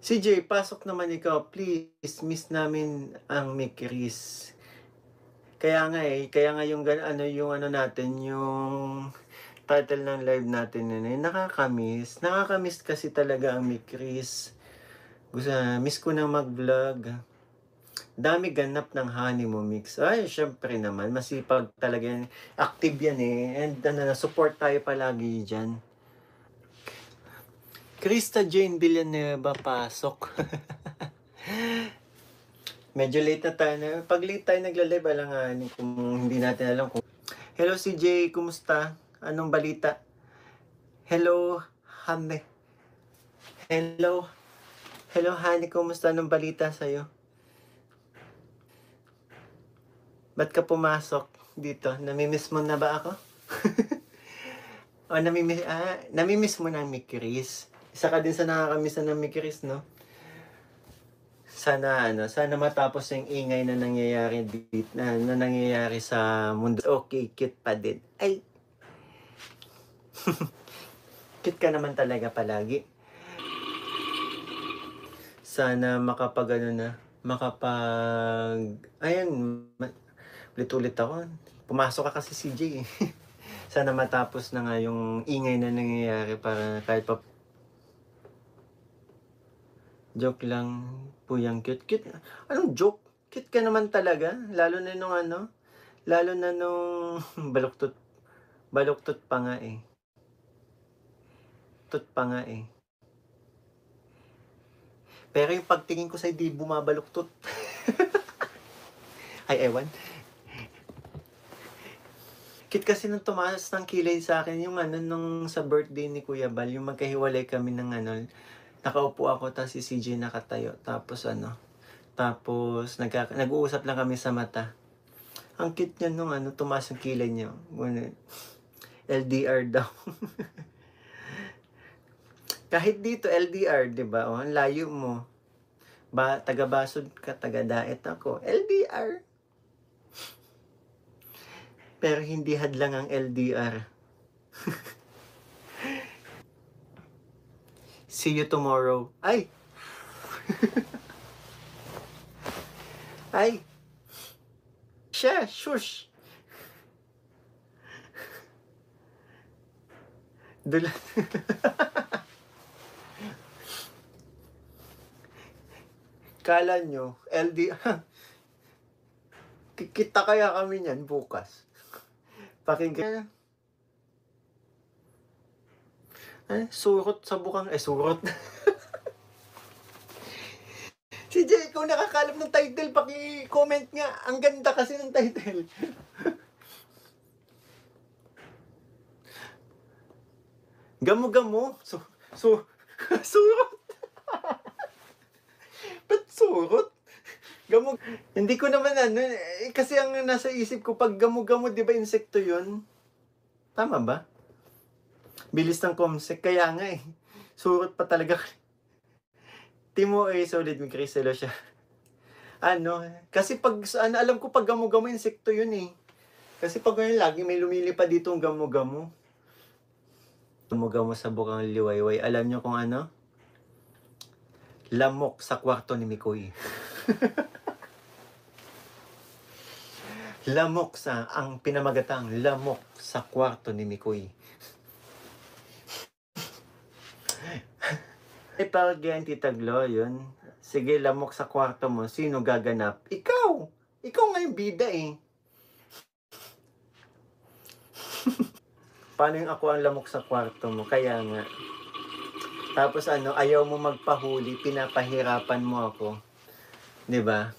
CJ, pasok naman ikaw, please. Miss namin ang Mikris. Kaya nga yung ano natin, yung title ng live natin yun eh, nakakamiss. Nakakamiss kasi talaga ang Mikris. Miss ko na mag-vlog. Dami ganap ng honey mo, Mix. Ay, syempre naman, masipag talaga yan. Active yan eh. And support tayo palagi dyan. Krista Jane Villanueva, pasok. Medyo late na tayo. Pag late tayo nagla-live, alanganin kung hindi natin alam kung... Hello CJ, kumusta? Anong balita? Hello, Hane. Hello. Hello, Hane, kumusta? Anong balita sa'yo? Ba't ka pumasok dito? Namimiss mo na ba ako? O, namimiss mo na ni Chris. Isa ka din sa nakakamiss na ni Chris, no? Sana matapos yung ingay na nangyayari dito, na nangyayari sa mundo. Okay, cute pa din. Ay! Cute ka naman talaga palagi. Sana ayan, ulit-ulit ako. Pumasok ka kasi CJ. Sana matapos na nga yung ingay na nangyayari para kahit pa... Joke lang po yung cute. Anong joke? Cute ka naman talaga. Lalo na nung baluktot pa nga eh. Tot pa nga eh. Pero yung pagtingin ko sa'yo, di bumabaluktot. Ay, ewan. Cute kasi nung tumaas ng kilay sa akin, yung nung sa birthday ni Kuya Bal, yung magkahiwalay kami ng nakaupo ako, tapos si CJ nakatayo, tapos nag-uusap lang kami sa mata. Ang cute niya nung tumaas ang kilay niya. LDR daw. Kahit dito, LDR, di ba? O, ang layo mo. Taga-Basod ka, taga-Daet ako. LDR. Pero hindi hadlang ang LDR. See you tomorrow. Ay! Ay! Shush! Dulat. Kala nyo, LDR. Kita kaya kami niyan bukas. Pakinggan. Surot sa bukang. Surot. Si Jay, ikaw nakakalap ng title, paki-comment nga. Ang ganda kasi ng title. Gamo-gamo. Surot. Ba't surot? Hindi ko naman kasi ang nasa isip ko, pag gamo-gamo, di ba insekto yun? Tama ba? Bilis ng comsec, kaya nga eh. Surot pa talaga. Timo solid with Criselo siya. Kasi alam ko pag gamo-gamo, insekto yun eh. Kasi pag ngayon, lagi may lumilipad dito ang gamo-gamo. Gamo-gamo sa bukang liwayway. Alam nyo kung ano? Lamok sa kwarto ni Mikoy. Ang pinamagatang lamok sa kwarto ni Mikoy. Ay, pag yan, Tita Glo, yun. Sige, lamok sa kwarto mo. Sino gaganap? Ikaw! Ikaw nga yung bida eh. Paano yung ako ang lamok sa kwarto mo? Kaya nga. Tapos ayaw mo magpahuli, pinapahirapan mo ako. 'Di ba?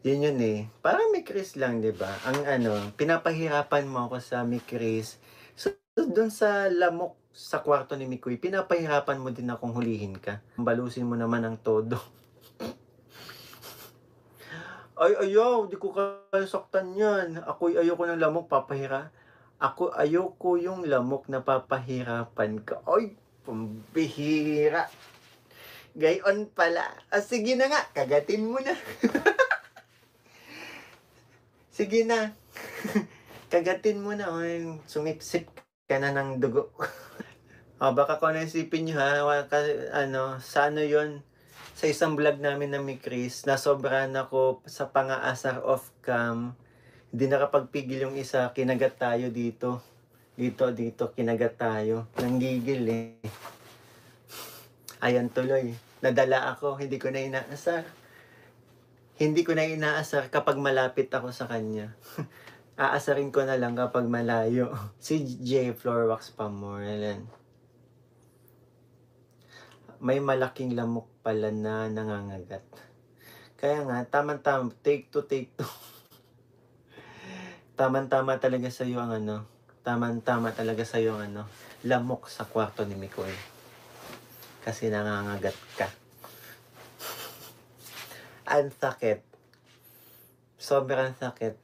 Yun eh. Parang may Chris lang, 'di ba? Ang pinapahirapan mo ako sa may Chris. So, doon sa lamok sa kwarto ni Mikoy, pinapahirapan mo din akong hulihin ka. Balusin mo naman ang todo. Ay, ayaw, di ko kaya saktan yan. Ayoko ng lamok, ayoko yung lamok na papahirapan ka. Ay, pambihira. Gayon pala. Sige na nga, kagatin mo na. Sige na. Kagatin mo na. Sumipsip ka na ng dugo. Baka kung ano isipin niyo ha, kasi ano, sa ano yun, sa isang vlog namin na ni Chris, nasobrahan ako sa pang-aasar off cam. Hindi nakapagpigil yung isa, kinagat tayo dito. Dito, kinagat tayo. Nanggigil eh. Ayan tuloy. Nadala ako, hindi ko na inaasar. Hindi ko na inaasar kapag malapit ako sa kanya. Aasarin ko na lang kapag malayo. Si J. Floorwax Pamorelan. May malaking lamok pala na nangangagat. Kaya nga, tamang-tama, take two. Tamang-tama talaga sa'yo ang ano, tamang-tama talaga sa'yo ang ano, lamok sa kwarto ni Mikoy. Kasi nangangagat ka. Ang sakit. Sobrang sakit.